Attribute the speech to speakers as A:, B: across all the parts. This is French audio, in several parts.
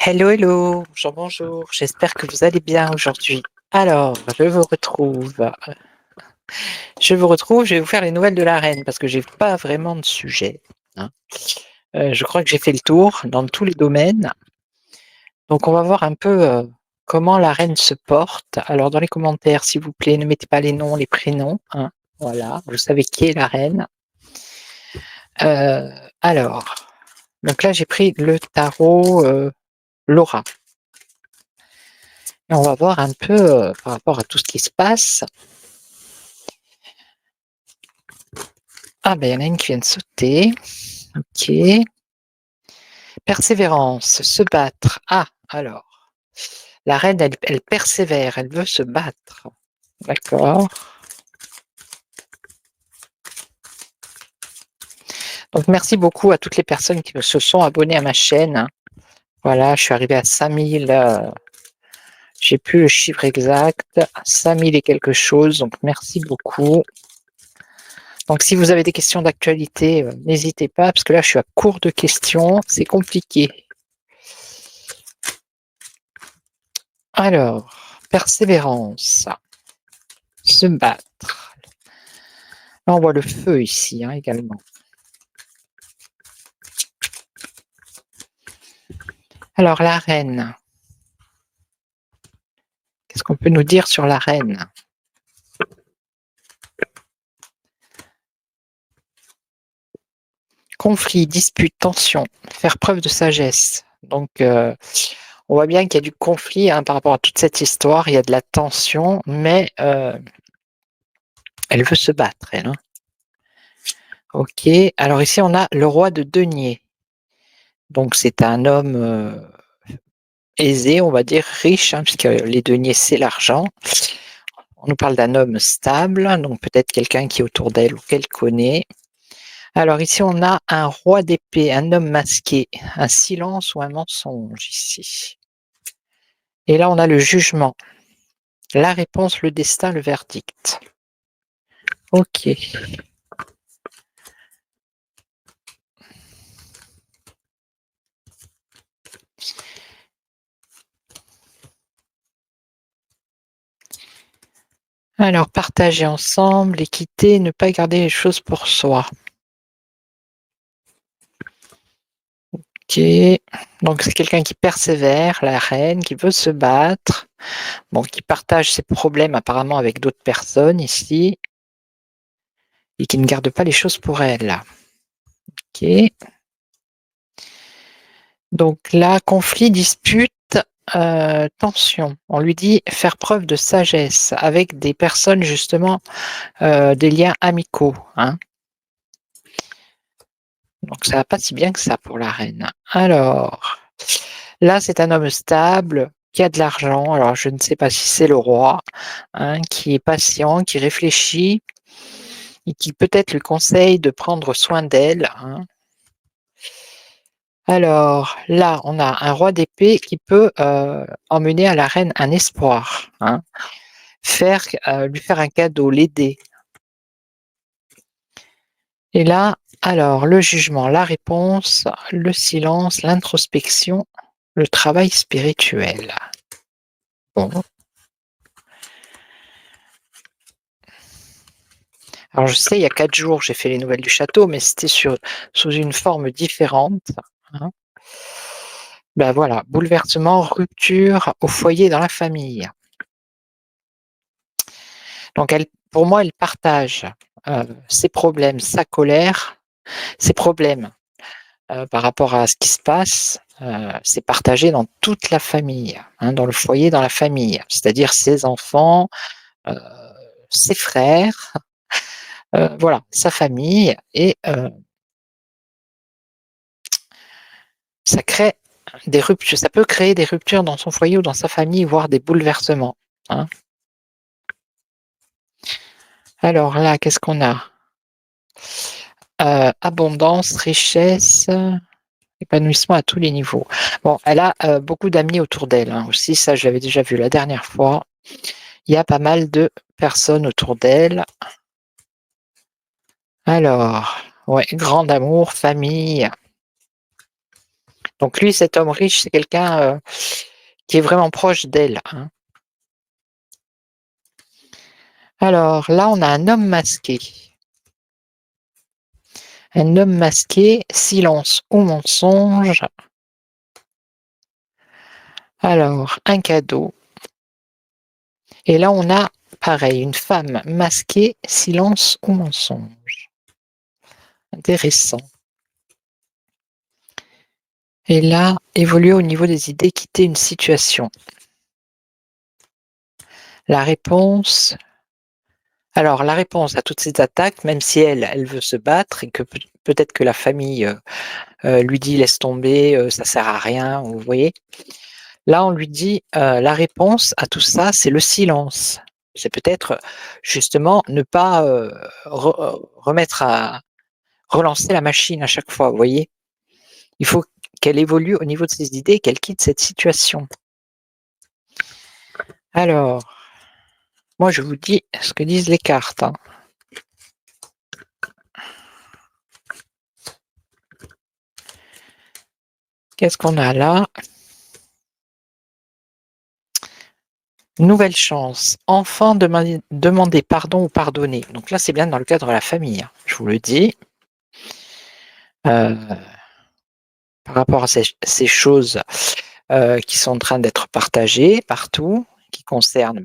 A: Hello, hello, bonjour, bonjour. J'espère que vous allez bien aujourd'hui. Alors, je vais vous faire les nouvelles de la reine parce que j'ai pas vraiment de sujet, hein. Je crois que j'ai fait le tour dans tous les domaines. Donc on va voir un peu, comment la reine se porte. Alors dans les commentaires, s'il vous plaît, ne mettez pas les noms, les prénoms, hein. Voilà, vous savez qui est la reine. Heu, alors, donc là j'ai pris le tarot, Laura. Et on va voir un peu, par rapport à tout ce qui se passe. Ah ben, il y en a une qui vient de sauter. OK. Persévérance, se battre. Ah, alors, la reine, elle persévère, elle veut se battre. D'accord. Donc merci beaucoup à toutes les personnes qui se sont abonnées à ma chaîne. Voilà, je suis arrivée à 5000, j'ai plus le chiffre exact, 5000 et quelque chose, donc merci beaucoup. Donc si vous avez des questions d'actualité, n'hésitez pas, parce que là je suis à court de questions, c'est compliqué. Alors, persévérance, se battre. Là, on voit le feu ici, hein, également. Alors, la reine. Qu'est-ce qu'on peut nous dire sur la reine? Conflit, dispute, tension, faire preuve de sagesse. Donc, on voit bien qu'il y a du conflit, hein, par rapport à toute cette histoire. Il y a de la tension, mais elle veut se battre, elle, hein. OK. Alors ici, on a le roi de denier. Donc, c'est un homme aisé, on va dire, riche, hein, puisque les deniers, c'est l'argent. On nous parle d'un homme stable, donc peut-être quelqu'un qui est autour d'elle ou qu'elle connaît. Alors ici, on a un roi d'épée, un homme masqué, un silence ou un mensonge ici. Et là, on a le jugement, la réponse, le destin, le verdict. OK. Alors, partager ensemble, équité, ne pas garder les choses pour soi. OK. Donc, c'est quelqu'un qui persévère, la reine, qui veut se battre, bon, qui partage ses problèmes apparemment avec d'autres personnes ici, et qui ne garde pas les choses pour elle. OK. Donc là, conflit, dispute, tension. On lui dit faire preuve de sagesse avec des personnes justement, des liens amicaux, hein. Donc ça va pas si bien que ça pour la reine. Alors, là, c'est un homme stable, qui a de l'argent, alors je ne sais pas si c'est le roi, hein, qui est patient, qui réfléchit et qui peut-être lui conseille de prendre soin d'elle, hein. Alors là, on a un roi d'épée qui peut, emmener à la reine un espoir, hein. Lui faire un cadeau, l'aider. Et là, alors le jugement, la réponse, le silence, l'introspection, le travail spirituel. Bon. Alors je sais, il y a 4 jours, j'ai fait les nouvelles du château, mais c'était sous une forme différente, hein. Ben voilà, bouleversement, rupture au foyer, dans la famille. Donc elle, pour moi, elle partage, ses problèmes, sa colère, ses problèmes, par rapport à ce qui se passe, c'est partagé dans toute la famille, hein, dans le foyer, dans la famille. C'est-à-dire ses enfants, heu, ses frères, voilà, sa famille et ça crée des ruptures, ça peut créer des ruptures dans son foyer ou dans sa famille, voire des bouleversements, hein. Alors là, qu'est-ce qu'on a? Abondance, richesse, épanouissement à tous les niveaux. Bon, elle a, beaucoup d'amis autour d'elle, hein, aussi, ça je l'avais déjà vu la dernière fois. Il y a pas mal de personnes autour d'elle. Alors, ouais, grand amour, famille. Donc lui, cet homme riche, c'est quelqu'un, qui est vraiment proche d'elle, hein. Alors là, on a un homme masqué. Un homme masqué, silence ou mensonge. Alors, un cadeau. Et là, on a, pareil, une femme masquée, silence ou mensonge. Intéressant. Et là, évoluer au niveau des idées, quitter une situation. La réponse, alors la réponse à toutes ces attaques, même si elle veut se battre et que peut-être que la famille, lui dit: «Laisse tomber, ça sert à rien», vous voyez? Là, on lui dit, la réponse à tout ça, c'est le silence. C'est peut-être, justement ne pas, remettre à relancer la machine à chaque fois, vous voyez? Il faut qu'elle évolue au niveau de ses idées et qu'elle quitte cette situation. Alors, moi je vous dis ce que disent les cartes, hein. Qu'est-ce qu'on a là? Nouvelle chance, enfin demander pardon ou pardonner. Donc là, c'est bien dans le cadre de la famille, hein, je vous le dis. Par rapport à ces choses, qui sont en train d'être partagées partout, qui concernent,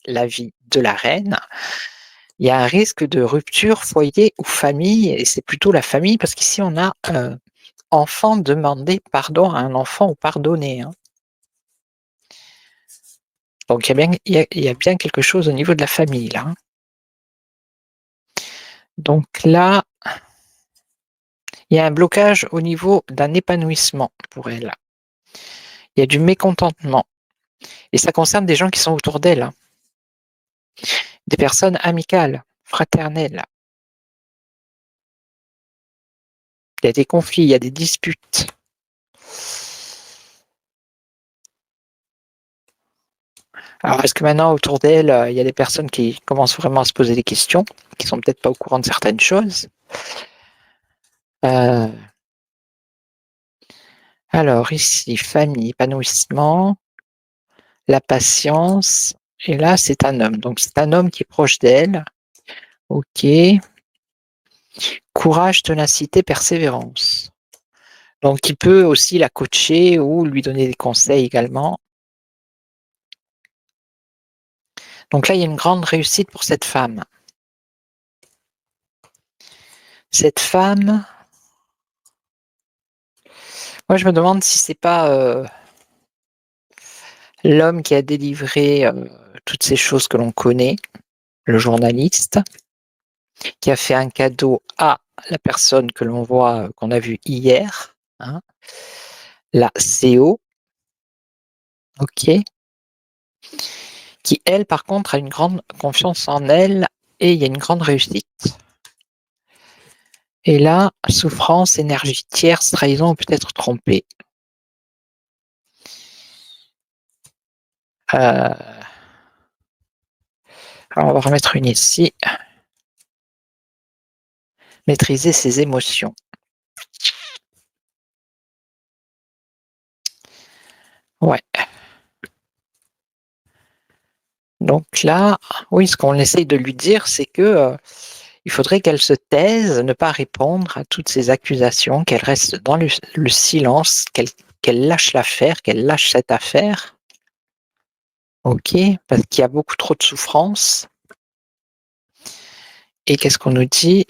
A: la vie de la reine, il y a un risque de rupture foyer ou famille et c'est plutôt la famille parce qu'ici on a, enfant demander pardon à un enfant ou pardonner, hein. Donc il y a bien quelque chose au niveau de la famille là, hein. Donc là, il y a un blocage au niveau d'un épanouissement pour elle. Il y a du mécontentement et ça concerne des gens qui sont autour d'elle, hein. Des personnes amicales, fraternelles. Il y a des conflits, il y a des disputes. Alors est-ce que maintenant autour d'elle, il y a des personnes qui commencent vraiment à se poser des questions, qui sont peut-être pas au courant de certaines choses? Heu, alors ici, famille, épanouissement, la patience et là, c'est un homme. Donc c'est un homme qui est proche d'elle. OK. Courage, ténacité, persévérance. Donc il peut aussi la coacher ou lui donner des conseils également. Donc là, il y a une grande réussite pour cette femme. Cette femme, moi je me demande si c'est pas, l'homme qui a délivré, toutes ces choses que l'on connaît, le journaliste, qui a fait un cadeau à la personne que l'on voit, qu'on a vue hier, hein, la CO, OK, qui elle, par contre, a une grande confiance en elle et il y a une grande réussite. Et là, souffrance, énergie tierce, trahison ou peut-être trompée. Alors on va remettre une ici. Maîtriser ses émotions. Ouais, donc là, oui, ce qu'on essaye de lui dire, c'est que, il faudrait qu'elle se taise, ne pas répondre à toutes ces accusations, qu'elle reste dans le silence, qu'elle lâche l'affaire, qu'elle lâche cette affaire, OK? Parce qu'il y a beaucoup trop de souffrance et qu'est-ce qu'on nous dit?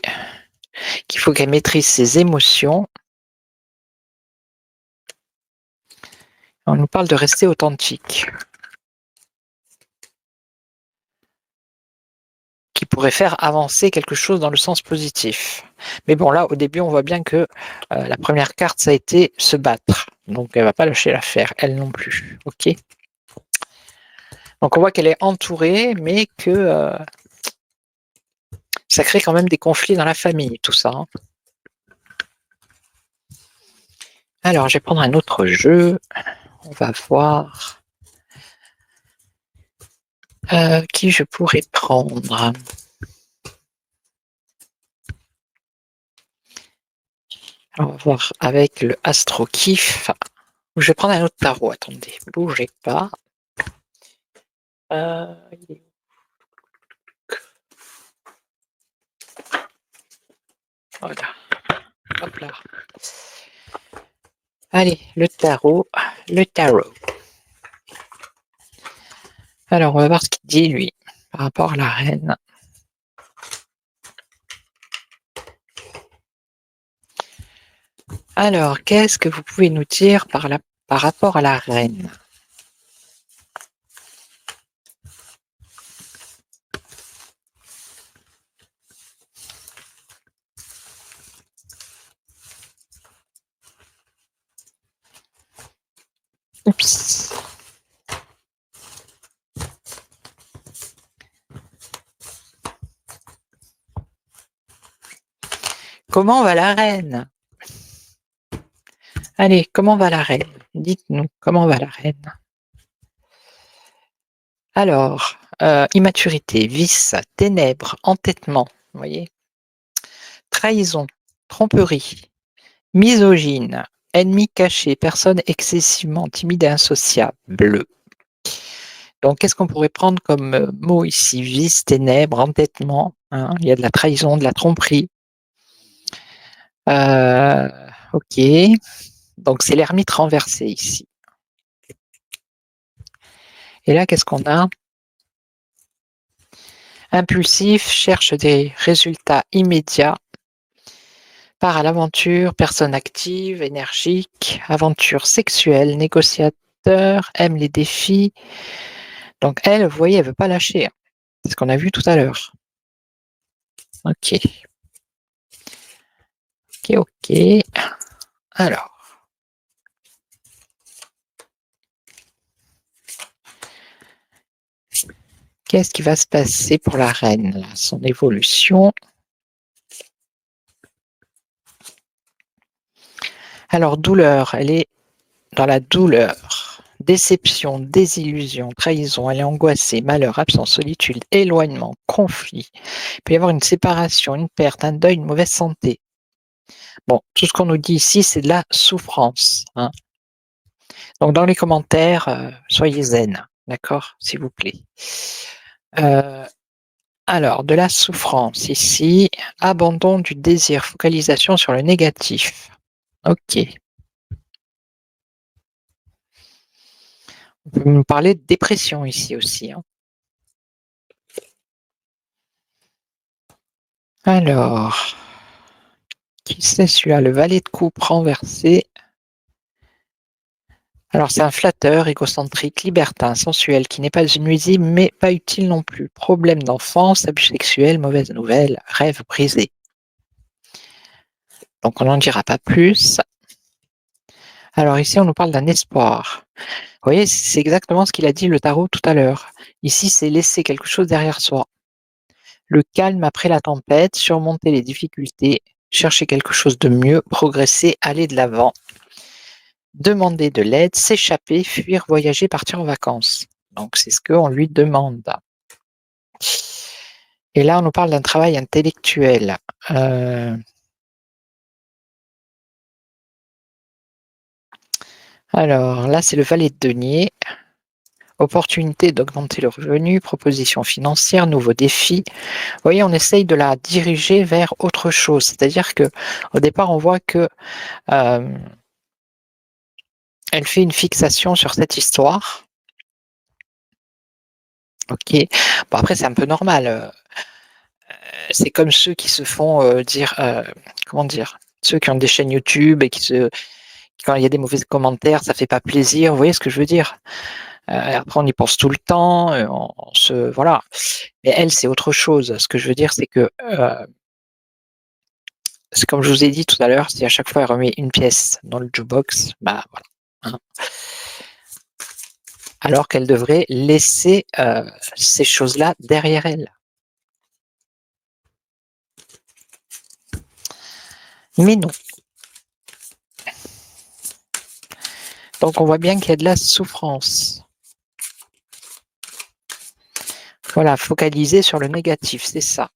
A: Qu'il faut qu'elle maîtrise ses émotions On nous parle de rester authentique. Qui pourrait faire avancer quelque chose dans le sens positif. Mais bon, là, au début, on voit bien que la première carte, ça a été se battre. Donc, elle va pas lâcher l'affaire, elle non plus. Ok. Donc, on voit qu'elle est entourée, mais que ça crée quand même des conflits dans la famille, tout ça. Hein. Alors, je vais prendre un autre jeu. On va voir qui je pourrais prendre. Alors, on va voir avec le Astro Kiff. Je vais prendre un autre tarot. Attendez, bougez pas. Il est Voilà. Hop là. Allez, le tarot. Le tarot. Alors, on va voir ce qu'il dit, lui, par rapport à la reine. Alors, qu'est-ce que vous pouvez nous dire par rapport à la reine? Oups. Comment va la reine? Allez, comment va la reine? Dites-nous, comment va la reine? Alors, immaturité, vice, ténèbres, entêtement, vous voyez? Trahison, tromperie, misogyne, ennemi caché, personne excessivement timide et insociable, bleu. Donc, qu'est-ce qu'on pourrait prendre comme mot ici? Vice, ténèbres, entêtement. Hein, il y a de la trahison, de la tromperie. Ok. Donc, c'est l'ermite renversé ici. Et là, qu'est-ce qu'on a? Impulsif, cherche des résultats immédiats. Part à l'aventure, personne active, énergique, aventure sexuelle, négociateur, aime les défis. Donc, elle, vous voyez, elle ne veut pas lâcher. Hein. C'est ce qu'on a vu tout à l'heure. Ok. Ok. Alors. Qu'est-ce qui va se passer pour la reine, là, son évolution? Alors, douleur, elle est dans la douleur. Déception, désillusion, trahison, elle est angoissée, malheur, absence, solitude, éloignement, conflit. Il peut y avoir une séparation, une perte, un deuil, une mauvaise santé. Bon, tout ce qu'on nous dit ici, c'est de la souffrance. Hein. Donc, dans les commentaires, soyez zen, d'accord, s'il vous plaît. Alors, de la souffrance ici, abandon du désir, focalisation sur le négatif. Ok. On peut nous parler de dépression ici aussi. Hein. Alors, qui c'est celui-là? Le valet de coupe renversé. Alors, c'est un flatteur, égocentrique, libertin, sensuel, qui n'est pas nuisible, mais pas utile non plus. Problème d'enfance, abus sexuel, mauvaise nouvelle, rêve brisé. Donc, on n'en dira pas plus. Alors, ici, on nous parle d'un espoir. Vous voyez, c'est exactement ce qu'il a dit le tarot tout à l'heure. Ici, c'est laisser quelque chose derrière soi. Le calme après la tempête, surmonter les difficultés, chercher quelque chose de mieux, progresser, aller de l'avant, demander de l'aide, s'échapper, fuir, voyager, partir en vacances. Donc c'est ce qu'on lui demande. Et là, on nous parle d'un travail intellectuel. Alors là, c'est le valet de denier. Opportunité d'augmenter le revenu, proposition financière, nouveaux défis. Vous voyez, on essaye de la diriger vers autre chose. C'est-à-dire que au départ, on voit que elle fait une fixation sur cette histoire. Ok. Bon, après, c'est un peu normal. C'est comme ceux qui se font dire, comment dire, ceux qui ont des chaînes YouTube et Quand il y a des mauvais commentaires, ça fait pas plaisir, vous voyez ce que je veux dire? Après on y pense tout le temps, on se voilà. Mais elle, c'est autre chose. Ce que je veux dire, c'est que, c'est comme je vous ai dit tout à l'heure, si à chaque fois elle remet une pièce dans le jukebox, bah, voilà, hein. Alors qu'elle devrait laisser, ces choses-là derrière elle. Mais non. Donc on voit bien qu'il y a de la souffrance. Voilà, focaliser sur le négatif, c'est ça.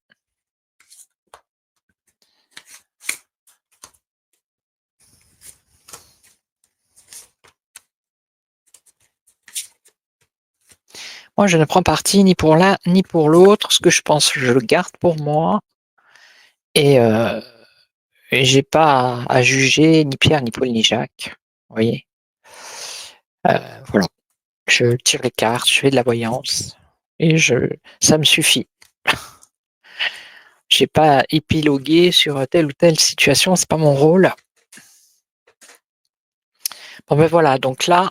A: Moi, je ne prends parti ni pour l'un ni pour l'autre. Ce que je pense, je le garde pour moi et j'ai pas à juger ni Pierre, ni Paul, ni Jacques. Vous voyez? Voilà, je tire les cartes, je fais de la voyance et ça me suffit. J'ai pas à épiloguer sur telle ou telle situation, c'est pas mon rôle. Bon ben voilà, donc là,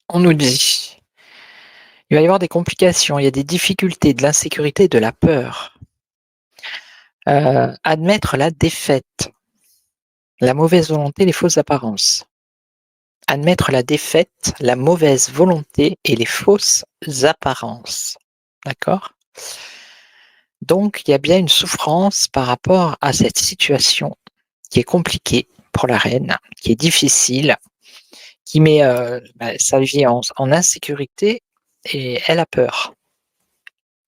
A: on nous dit, il va y avoir des complications, il y a des difficultés, de l'insécurité, de la peur. Admettre la défaite, la mauvaise volonté, les fausses apparences. Admettre la défaite, la mauvaise volonté et les fausses apparences. D'accord? Donc, il y a bien une souffrance par rapport à cette situation qui est compliquée pour la reine, qui est difficile, qui met sa vie en insécurité et elle a peur.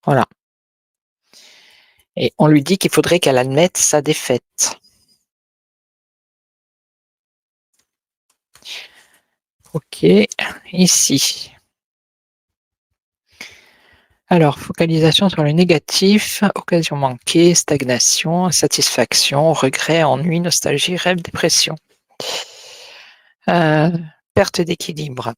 A: Voilà. Et on lui dit qu'il faudrait qu'elle admette sa défaite. Ok, ici. Alors, focalisation sur le négatif, occasion manquée, stagnation, insatisfaction, regret, ennui, nostalgie, rêve, dépression. Perte d'équilibre.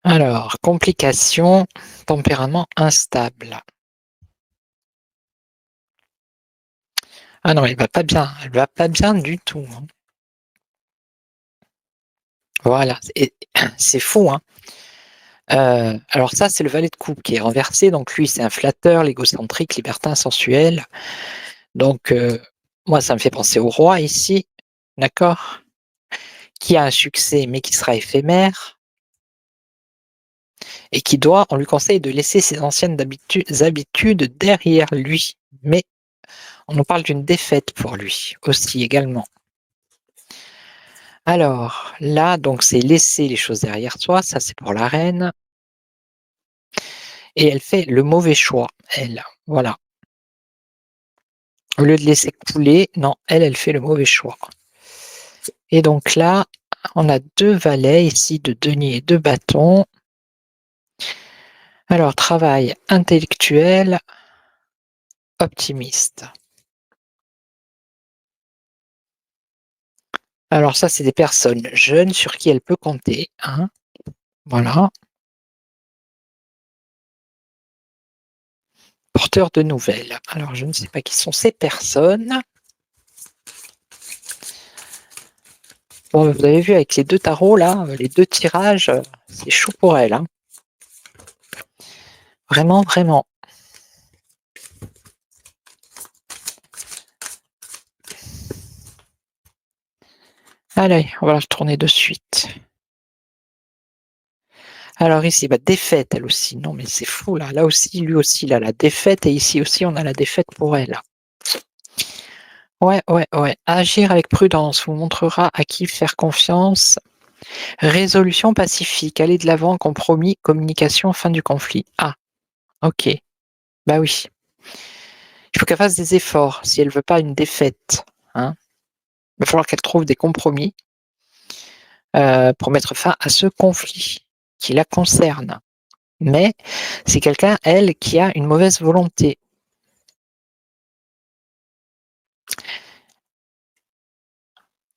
A: Alors, complications, tempérament instable. Ah non, elle va pas bien, elle va pas bien du tout, hein. Voilà, c'est fou, hein. Alors ça, c'est le valet de coupe qui est renversé, donc lui, c'est un flatteur, l'égocentrique, libertin, sensuel. Donc moi, ça me fait penser au roi ici, d'accord? Qui a un succès, mais qui sera éphémère et qui doit on lui conseille de laisser ses anciennes habitudes derrière lui. Mais on nous parle d'une défaite pour lui aussi également. Alors là, donc c'est laisser les choses derrière soi, ça c'est pour la reine et elle fait le mauvais choix, elle, voilà. Au lieu de laisser couler, non, elle fait le mauvais choix. Et donc là, on a 2 valets ici de denier et de bâton. Alors travail intellectuel, optimiste. Alors ça, c'est des personnes jeunes sur qui elle peut compter, hein, voilà. Porteur de nouvelles. Alors je ne sais pas qui sont ces personnes. Bon, vous avez vu avec les 2 tarots là, les 2 tirages, c'est chaud pour elle, hein. Vraiment, vraiment. Allez, on va la retourner de suite. Alors ici, bah, défaite elle aussi. Non mais c'est fou là. Là aussi, lui aussi, il a la défaite et ici aussi, on a la défaite pour elle. Ouais, ouais, ouais. Agir avec prudence vous montrera à qui faire confiance. Résolution pacifique, aller de l'avant, compromis, communication, fin du conflit. Ah, OK. Bah oui. Il faut qu'elle fasse des efforts si elle veut pas une défaite, hein. Il va falloir qu'elle trouve des compromis, pour mettre fin à ce conflit qui la concerne. Mais c'est quelqu'un, elle, qui a une mauvaise volonté.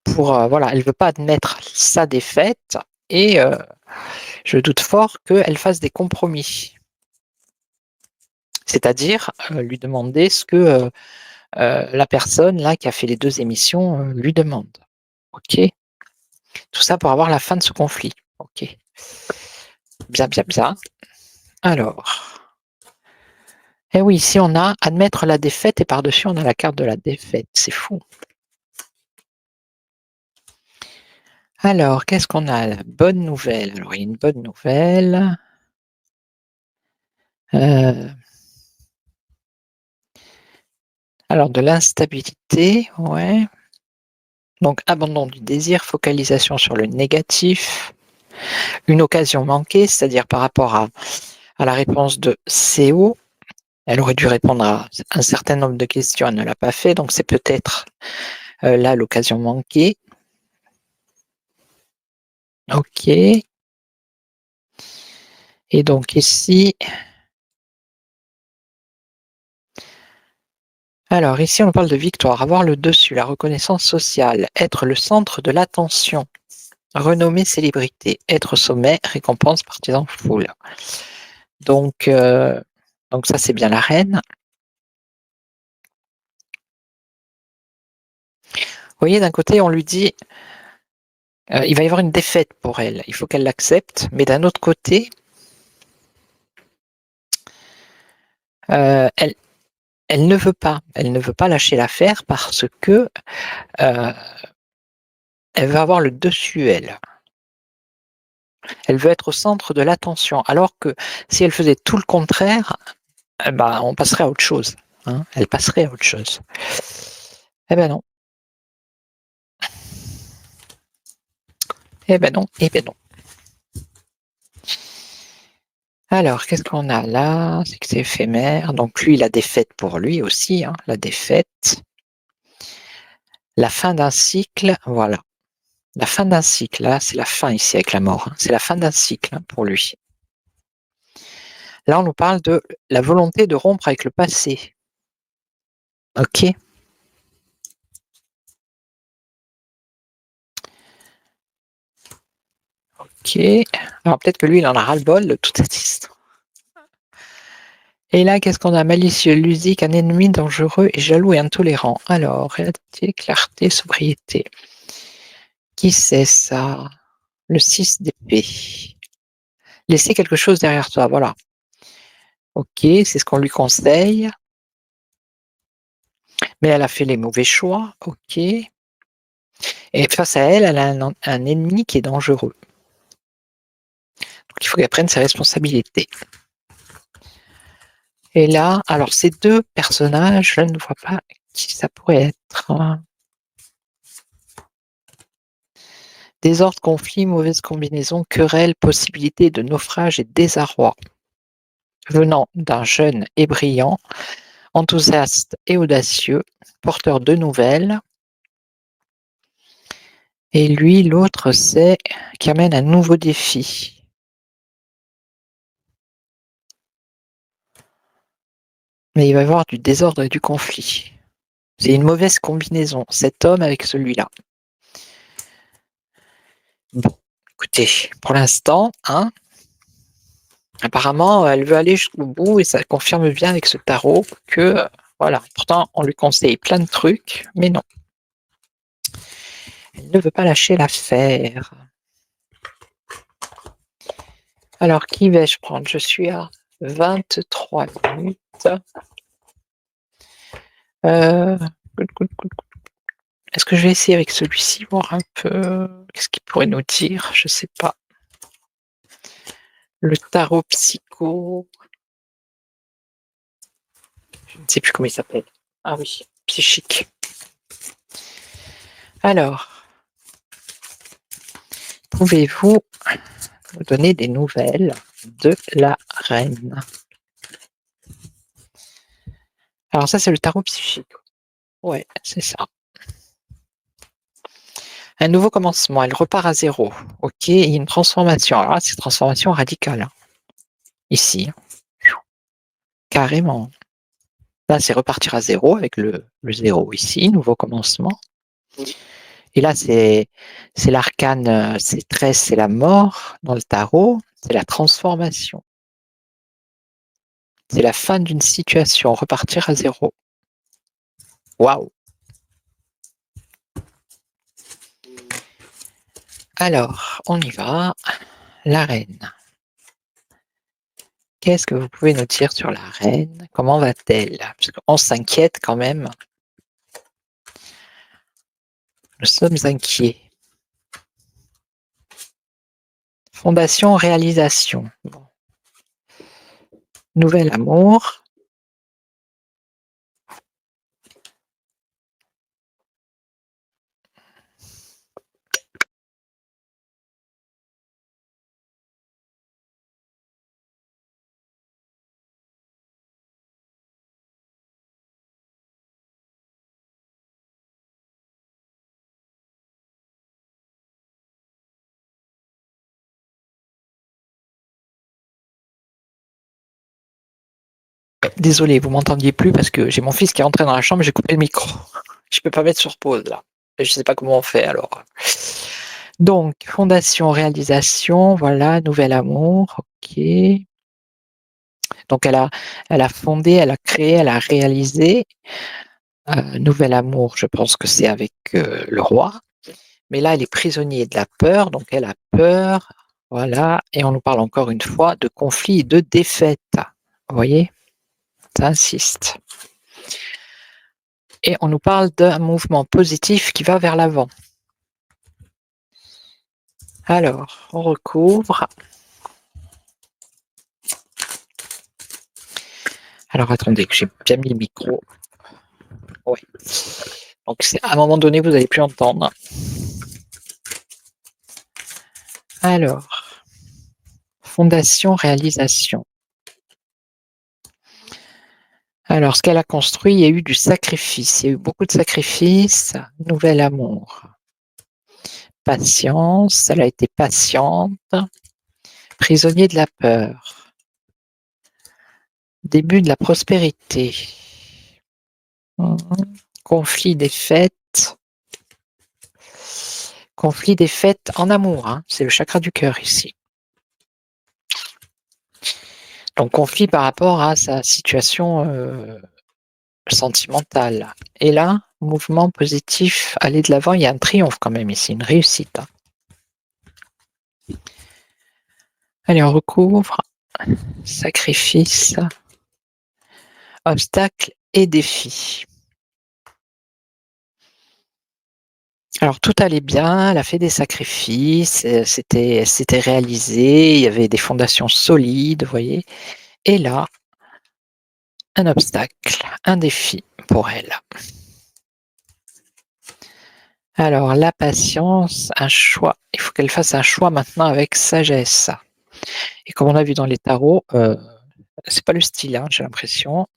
A: Pour, voilà, elle veut pas admettre sa défaite et je doute fort qu'elle fasse des compromis. C'est-à-dire, lui demander ce que, la personne là qui a fait les 2 émissions, lui demande. OK? Tout ça pour avoir la fin de ce conflit. OK. Bien, bien, bien. Alors, eh oui, ici on a admettre la défaite et par-dessus on a la carte de la défaite, c'est fou. Alors, qu'est-ce qu'on a? La bonne nouvelle. Alors, il y a une bonne nouvelle. Alors de l'instabilité, ouais. Donc abandon du désir, focalisation sur le négatif, une occasion manquée, c'est-à-dire par rapport à la réponse de CO. Elle aurait dû répondre à un certain nombre de questions, elle ne l'a pas fait, donc c'est peut-être, là l'occasion manquée. OK, et donc ici alors ici on parle de victoire, avoir le dessus, la reconnaissance sociale, être le centre de l'attention, renommée célébrité, être au sommet, récompense, partisan, foule. Donc ça c'est bien la reine. Vous voyez, d'un côté on lui dit, il va y avoir une défaite pour elle, il faut qu'elle l'accepte, mais d'un autre côté, elle elle ne veut pas lâcher l'affaire parce que, heu, elle veut avoir le dessus elle. Elle veut être au centre de l'attention, alors que si elle faisait tout le contraire, bah, on passerait à autre chose, hein, elle passerait à autre chose. Eh ben non, eh ben non, eh ben non. Alors qu'est-ce qu'on a là? C'est que c'est éphémère, donc lui, la défaite pour lui aussi, hein, la défaite. La fin d'un cycle, voilà. La fin d'un cycle, là, c'est la fin ici avec la mort, hein, c'est la fin d'un cycle, hein, pour lui. Là, on nous parle de la volonté de rompre avec le passé. OK? OK. Alors peut-être que lui, il en a ras-le-bol de toute cette histoire. Et là, qu'est-ce qu'on a? Malicieux, ludique, un ennemi dangereux et jaloux et intolérant. Alors, réalité, clarté, sobriété. Qui c'est ça? Le 6 d'épée. Laisser quelque chose derrière toi, voilà. OK, c'est ce qu'on lui conseille, mais elle a fait les mauvais choix, OK, et face à elle, elle a un ennemi qui est dangereux. Donc il faut qu'elle prenne ses responsabilités. Et là, alors ces 2 personnages, je ne vois pas qui ça pourrait être. Désordre, conflit, mauvaise combinaison, querelle, possibilité de naufrage et désarroi. Venant d'un jeune et brillant, enthousiaste et audacieux, porteur de nouvelles. Et lui, l'autre, c'est qui amène un nouveau défi. Mais il va y avoir du désordre et du conflit. C'est une mauvaise combinaison, cet homme avec celui-là. Bon, écoutez, pour l'instant, hein, apparemment, elle veut aller jusqu'au bout et ça confirme bien avec ce tarot que, voilà, pourtant on lui conseille plein de trucs, mais non, elle ne veut pas lâcher l'affaire. Alors qui vais-je prendre? Je suis à 23 minutes. Heu, est-ce que je vais essayer avec celui-ci, voir un peu qu'est-ce qu'il pourrait nous dire? Je sais pas. Le tarot psycho, je ne sais plus comment il s'appelle. Ah oui, psychique. Alors, pouvez-vous me donner des nouvelles de la reine? Alors ça, c'est le tarot psychique. Ouais, c'est ça. Un nouveau commencement, elle repart à zéro. OK, il y a une transformation. Alors là, c'est une transformation radicale, hein, ici, hein. Carrément. Là, c'est repartir à zéro avec le 0 ici, nouveau commencement. Et là, c'est l'arcane, c'est 13, c'est la mort dans le tarot, c'est la transformation. C'est la fin d'une situation, repartir à zéro. Waouh! Alors, on y va. La reine. Qu'est-ce que vous pouvez nous dire sur la reine? Comment va-t-elle? Parce qu'on s'inquiète quand même. Nous sommes inquiets. Fondation, réalisation. Bon. Nouvel amour. Désolé, vous m'entendiez plus parce que j'ai mon fils qui est rentré dans la chambre, j'ai coupé le micro. Je peux pas mettre sur pause là. Je sais pas comment on fait alors. Donc, fondation, réalisation, voilà, nouvel amour, ok. Donc elle a fondé, elle a créé, elle a réalisé. Nouvel amour, je pense que c'est avec le roi. Mais là, elle est prisonnière de la peur, donc elle a peur. Voilà, et on nous parle encore une fois de conflit et de défaite. Vous voyez, ça insiste. Et on nous parle d'un mouvement positif qui va vers l'avant. Alors, on recouvre. Alors, attendez, que j'ai bien mis le micro. Ouais. Donc, à un moment donné, vous n'allez plus entendre. Alors, fondation, réalisation. Alors, ce qu'elle a construit, il y a eu du sacrifice. Il y a eu beaucoup de sacrifices. Nouvel amour. Patience. Elle a été patiente. Prisonnier de la peur. Début de la prospérité. Conflit des fêtes. Conflit des fêtes en amour. Hein. C'est le chakra du cœur ici. Donc, conflit par rapport à sa situation sentimentale. Et là, mouvement positif, aller de l'avant, il y a un triomphe quand même ici, une réussite. Hein. Allez, on recouvre. Sacrifice, obstacles et défis. Alors tout allait bien, elle a fait des sacrifices, c'était réalisé, il y avait des fondations solides, vous voyez. Et là, un obstacle, un défi pour elle. Alors la patience, un choix. Il faut qu'elle fasse un choix maintenant avec sagesse. Et comme on a vu dans les tarots, c'est pas le style, hein, j'ai l'impression.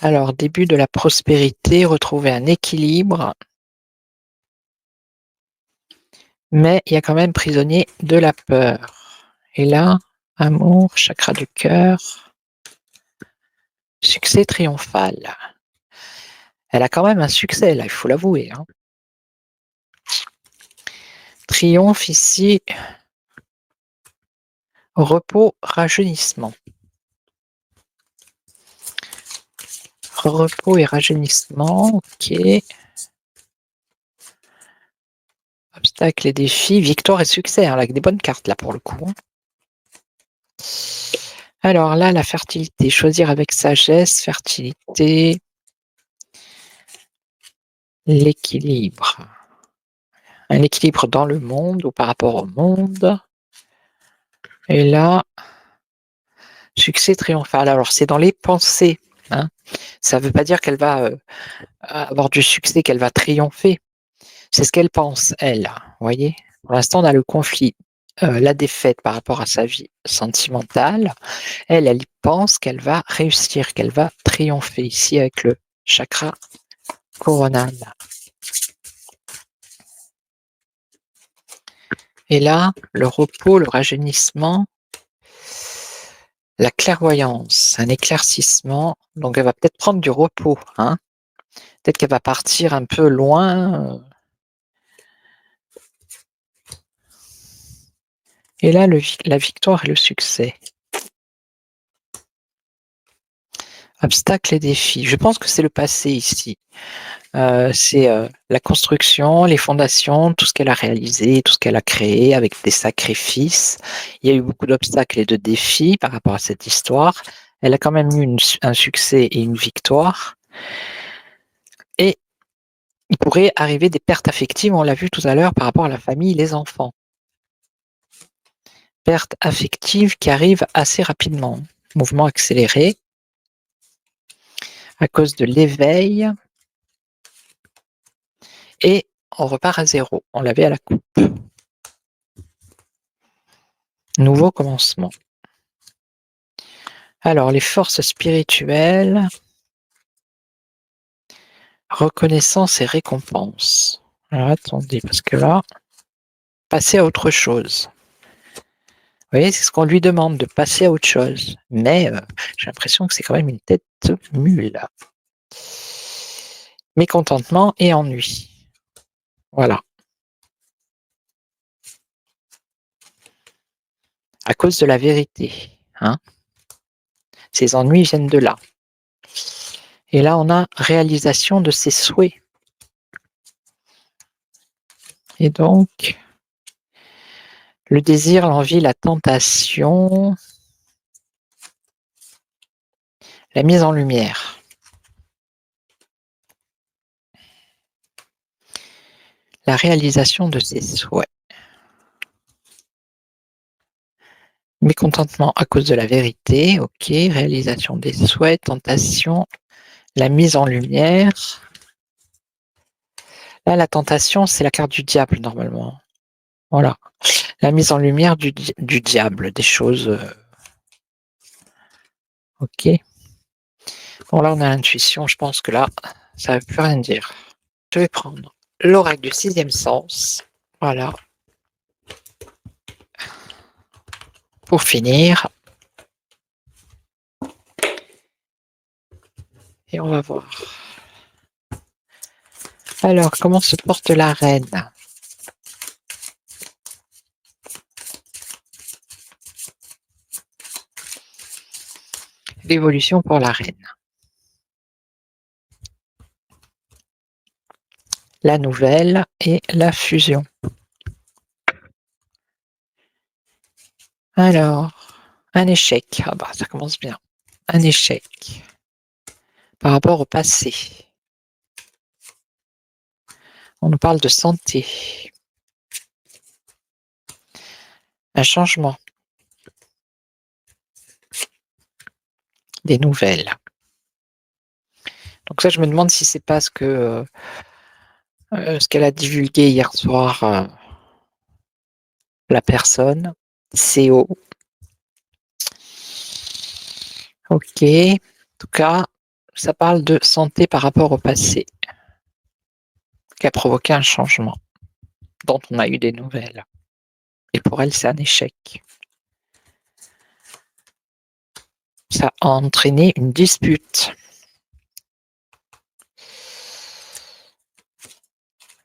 A: Alors début de la prospérité, retrouver un équilibre. Mais il y a quand même prisonnier de la peur. Et là, amour, chakra du cœur, succès triomphal. Elle a quand même un succès, là, il faut l'avouer. Hein. Triomphe ici, repos, rajeunissement. Repos et rajeunissement, ok. Obstacles et défis, victoire et succès, hein, avec des bonnes cartes là pour le coup. Hein. Alors là, la fertilité, choisir avec sagesse, fertilité, l'équilibre. Un équilibre dans le monde ou par rapport au monde. Et là, succès triomphal. Alors, c'est dans les pensées. Hein. Ça ne veut pas dire qu'elle va avoir du succès, qu'elle va triompher. C'est ce qu'elle pense, elle. Vous voyez. Pour l'instant, on a le conflit, la défaite par rapport à sa vie sentimentale. Elle y pense qu'elle va réussir, qu'elle va triompher ici avec le chakra coronal. Et là, le repos, le rajeunissement, la clairvoyance, un éclaircissement. Donc, elle va peut-être prendre du repos. Hein. Peut-être qu'elle va partir un peu loin. Et là, la victoire et le succès. Obstacles et défis. Je pense que c'est le passé ici. C'est la construction, les fondations, tout ce qu'elle a réalisé, tout ce qu'elle a créé avec des sacrifices. Il y a eu beaucoup d'obstacles et de défis par rapport à cette histoire. Elle a quand même eu un succès et une victoire. Et il pourrait arriver des pertes affectives, on l'a vu tout à l'heure, par rapport à la famille, les enfants. Pertes affectives qui arrivent assez rapidement. Mouvement accéléré à cause de l'éveil. Et on repart à zéro. On l'avait à la coupe. Nouveau commencement. Alors, les forces spirituelles, reconnaissance et récompense. Alors, attendez, parce que là, passer à autre chose. Vous voyez, c'est ce qu'on lui demande, de passer à autre chose. Mais j'ai l'impression que c'est quand même une tête mule. Mécontentement et ennui. Voilà. À cause de la vérité. Hein. Ces ennuis viennent de là. Et là, on a réalisation de ses souhaits. Et donc, le désir, l'envie, la tentation, la mise en lumière. La réalisation de ses souhaits. Mécontentement à cause de la vérité, ok. Réalisation des souhaits, tentation, la mise en lumière. Là, la tentation, c'est la carte du diable, normalement. Voilà. La mise en lumière du diable, des choses... ok. Bon, là, on a l'intuition. Je pense que là, ça ne veut plus rien dire. Je vais prendre l'oracle du sixième sens. Voilà. Pour finir. Et on va voir. Alors, comment se porte la reine? L'évolution pour la reine. La nouvelle et la fusion. Alors, un échec. Ah bah, ça commence bien. Un échec par rapport au passé. On nous parle de santé. Un changement. Des nouvelles. Donc ça, je me demande si c'est pas ce qu'elle a divulgué hier soir, la personne. CO. Ok. En tout cas, ça parle de santé par rapport au passé, qui a provoqué un changement, dont on a eu des nouvelles. Et pour elle, c'est un échec. Ça a entraîné une dispute.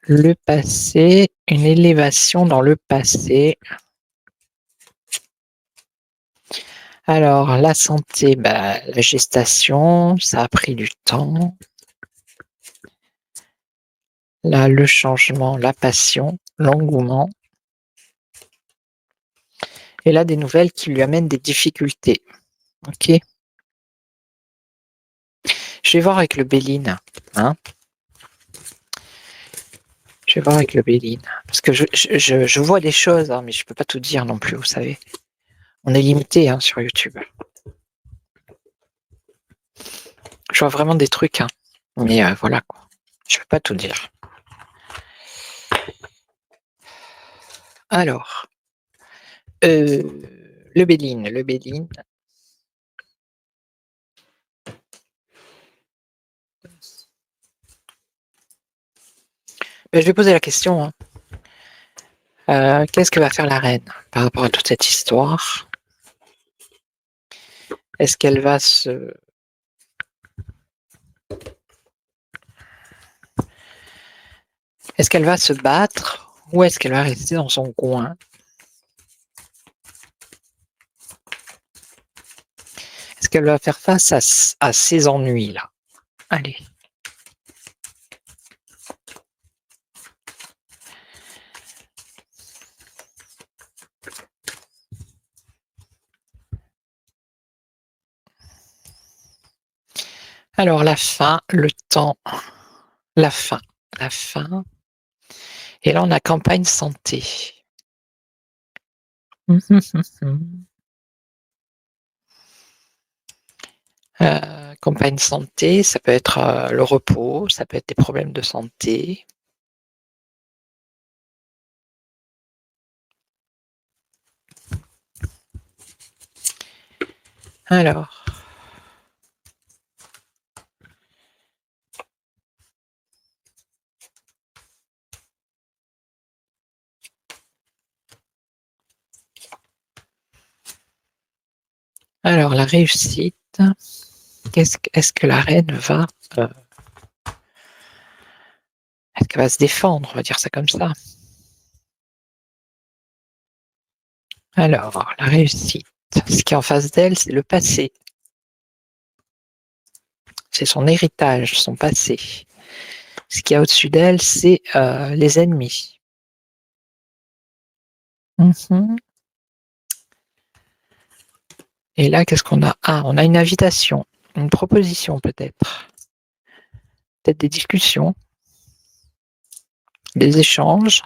A: Le passé, une élévation dans le passé. Alors, la santé, la gestation, ça a pris du temps. Là, le changement, la passion, l'engouement. Et là, des nouvelles qui lui amènent des difficultés. Ok. Je vais voir avec le Béline. Hein. Je vais voir avec le Béline. Parce que je vois des choses, hein, mais je ne peux pas tout dire non plus, vous savez. On est limité sur YouTube. Je vois vraiment des trucs. Hein. Mais voilà quoi. Je ne peux pas tout dire. Alors, le Béline. Je vais poser la question. Hein. Qu'est-ce que va faire la reine par rapport à toute cette histoire? Est-ce qu'elle va se... Est-ce qu'elle va se battre ou est-ce qu'elle va rester dans son coin? Est-ce qu'elle va faire face à ces ennuis-là? Allez. Alors la fin, le temps, la fin, la fin et là on a campagne santé. Mmh mh, mmh. Campagne santé, ça peut être, le repos, ça peut être des problèmes de santé. Alors alors la réussite, est-ce que la reine va, heu, est-ce qu'elle va se défendre? On va dire ça comme ça. Alors la réussite, ce qui est en face d'elle, c'est le passé. C'est son héritage, son passé. Ce qu'il y a au-dessus d'elle, c'est, les ennemis. Mmh mh. Et là, qu'est-ce qu'on a? Ah, on a une invitation, une proposition peut-être. Peut-être des discussions, des échanges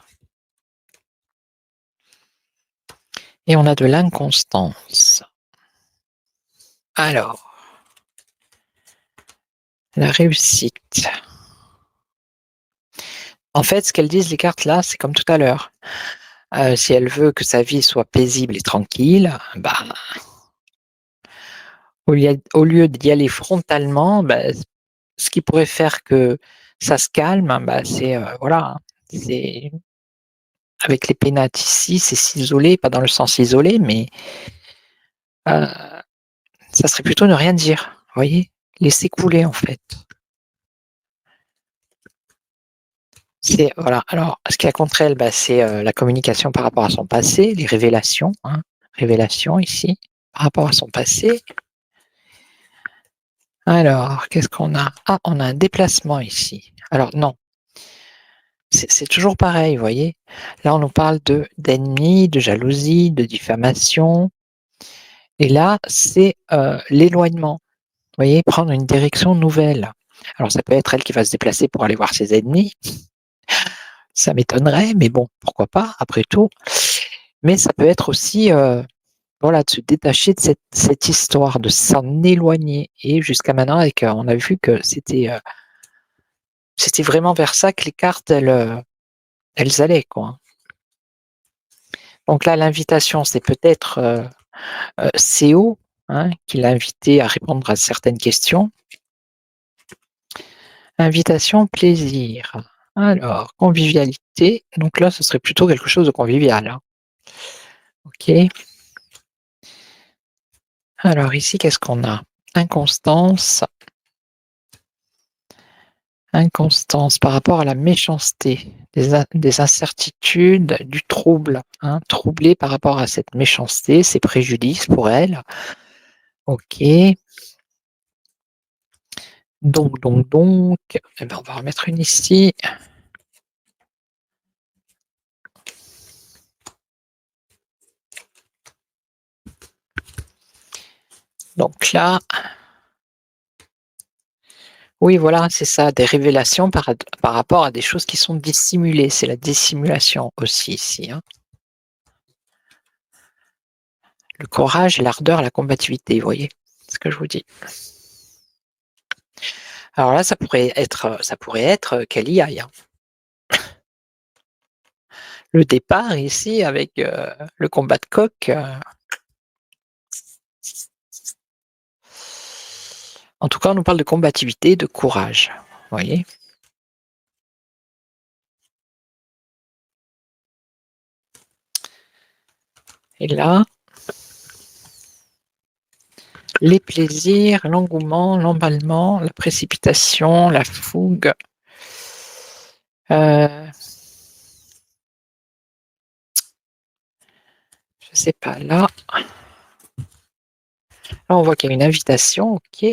A: et on a de l'inconstance. Alors, la réussite. En fait, ce qu'elles disent les cartes là, c'est comme tout à l'heure. Si elle veut que sa vie soit paisible et tranquille, bah, au lieu d'y aller frontalement, bah, ce qui pourrait faire que ça se calme, bah, c'est, voilà, hein, c'est avec les pénates ici, c'est s'isoler, pas dans le sens isolé, mais heu, ça serait plutôt ne rien dire, vous voyez? Laisser couler en fait. C'est voilà, alors ce qu'il y a contre elle, bah, c'est, la communication par rapport à son passé, les révélations, hein, révélations ici, par rapport à son passé. Alors, qu'est-ce qu'on a? Ah, on a un déplacement ici. Alors non, c'est toujours pareil, vous voyez? Là, on nous parle d'ennemis, de jalousie, de diffamation et là, c'est, l'éloignement. Vous voyez? Prendre une direction nouvelle. Alors ça peut être elle qui va se déplacer pour aller voir ses ennemis, ça m'étonnerait, mais bon, pourquoi pas après tout? Mais ça peut être aussi, voilà, de se détacher de cette histoire, de s'en éloigner et jusqu'à maintenant avec, on a vu que c'était vraiment vers ça que les cartes elles allaient quoi, hein. Donc là l'invitation c'est peut-être, CO, hein, qui l'a invitée à répondre à certaines questions. Invitation plaisir. Alors convivialité, donc là ce serait plutôt quelque chose de convivial, hein. OK. Alors ici qu'est-ce qu'on a? Inconstance. Inconstance par rapport à la méchanceté, des incertitudes, du trouble, hein, troublée par rapport à cette méchanceté, ces préjudices pour elle. OK, donc, eh ben, on va remettre une ici. Donc là, oui, voilà, c'est ça, des révélations par rapport à des choses qui sont dissimulées. C'est la dissimulation aussi ici, hein. Le courage, l'ardeur, la combativité, vous voyez? Ce que je vous dis. Alors là, ça pourrait être qu'elle y aille, hein. Le départ ici avec, le combat de coq, en tout cas, on nous parle de combativité, de courage, vous voyez? Et là, les plaisirs, l'engouement, l'emballement, la précipitation, la fougue, heu, je sais pas, là Là, on voit qu'il y a une invitation, OK.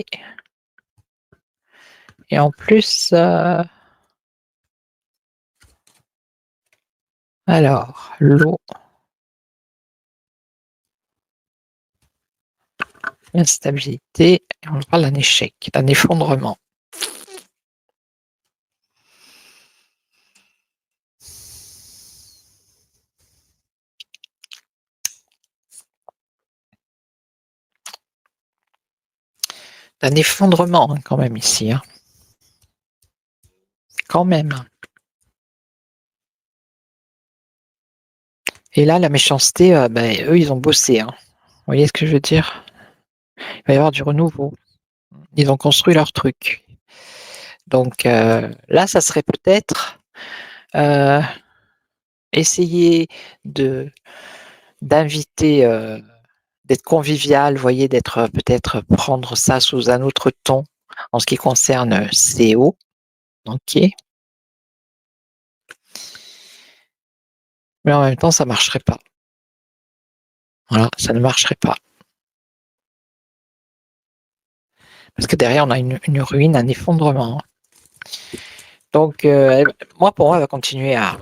A: Et en plus, alors, l'eau, l'instabilité, et on parle d'un échec, d'un effondrement. D'un effondrement, hein, quand même ici, hein. Quand même. Et là, la méchanceté, eux, ils ont bossé, hein. Vous voyez ce que je veux dire? Il va y avoir du renouveau. Ils ont construit leur truc. Donc là, ça serait peut-être, heu, essayer de d'inviter, d'être convivial, vous voyez, d'être, peut-être prendre ça sous un autre ton en ce qui concerne, CO, OK. Mais en même temps, ça marcherait pas. Voilà, ça ne marcherait pas. Parce que derrière, on a une ruine, un effondrement. Donc moi, pour moi, elle va continuer à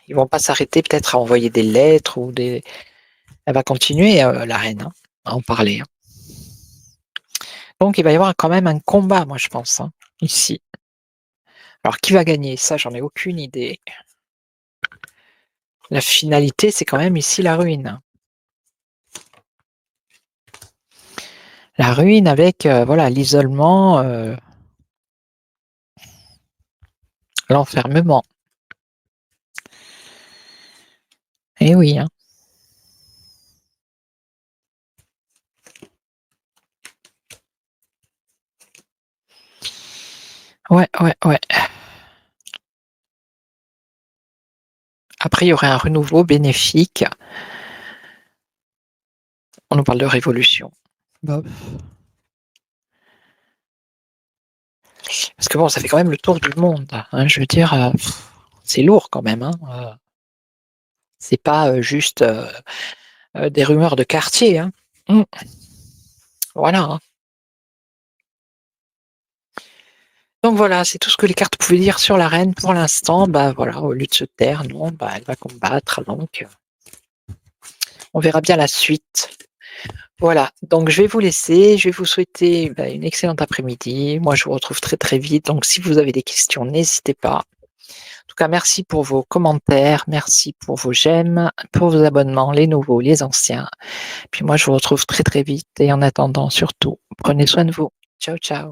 A: ils vont pas s'arrêter peut-être à envoyer des lettres ou des elle va continuer, la reine, hein, à en parler, hein. Donc il va y avoir quand même un combat, moi, je pense, hein, ici. Alors qui va gagner? Ça, j'en ai aucune idée. La finalité, c'est quand même ici la ruine. La ruine avec, voilà, l'isolement, l'enfermement. Eh oui, hein. Ouais, ouais, ouais. Après, il y aurait un renouveau bénéfique. On nous parle de révolution. Bof. Parce que bon, ça fait quand même le tour du monde, hein, je veux dire, c'est lourd quand même, hein, c'est pas, juste, des rumeurs de quartier, hein. Mmh, voilà, hein. Donc voilà, c'est tout ce que les cartes pouvaient dire sur la reine pour l'instant. Bah, voilà, au lieu de se taire, non, bah, elle va combattre donc on verra bien la suite. Voilà, donc je vais vous laisser, je vais vous souhaiter, bah, une excellente après-midi. Moi, je vous retrouve très, très vite, donc si vous avez des questions, n'hésitez pas. En tout cas, merci pour vos commentaires, merci pour vos j'aime, pour vos abonnements, les nouveaux, les anciens. Puis moi, je vous retrouve très, très vite et en attendant, surtout, prenez soin de vous. Ciao, ciao.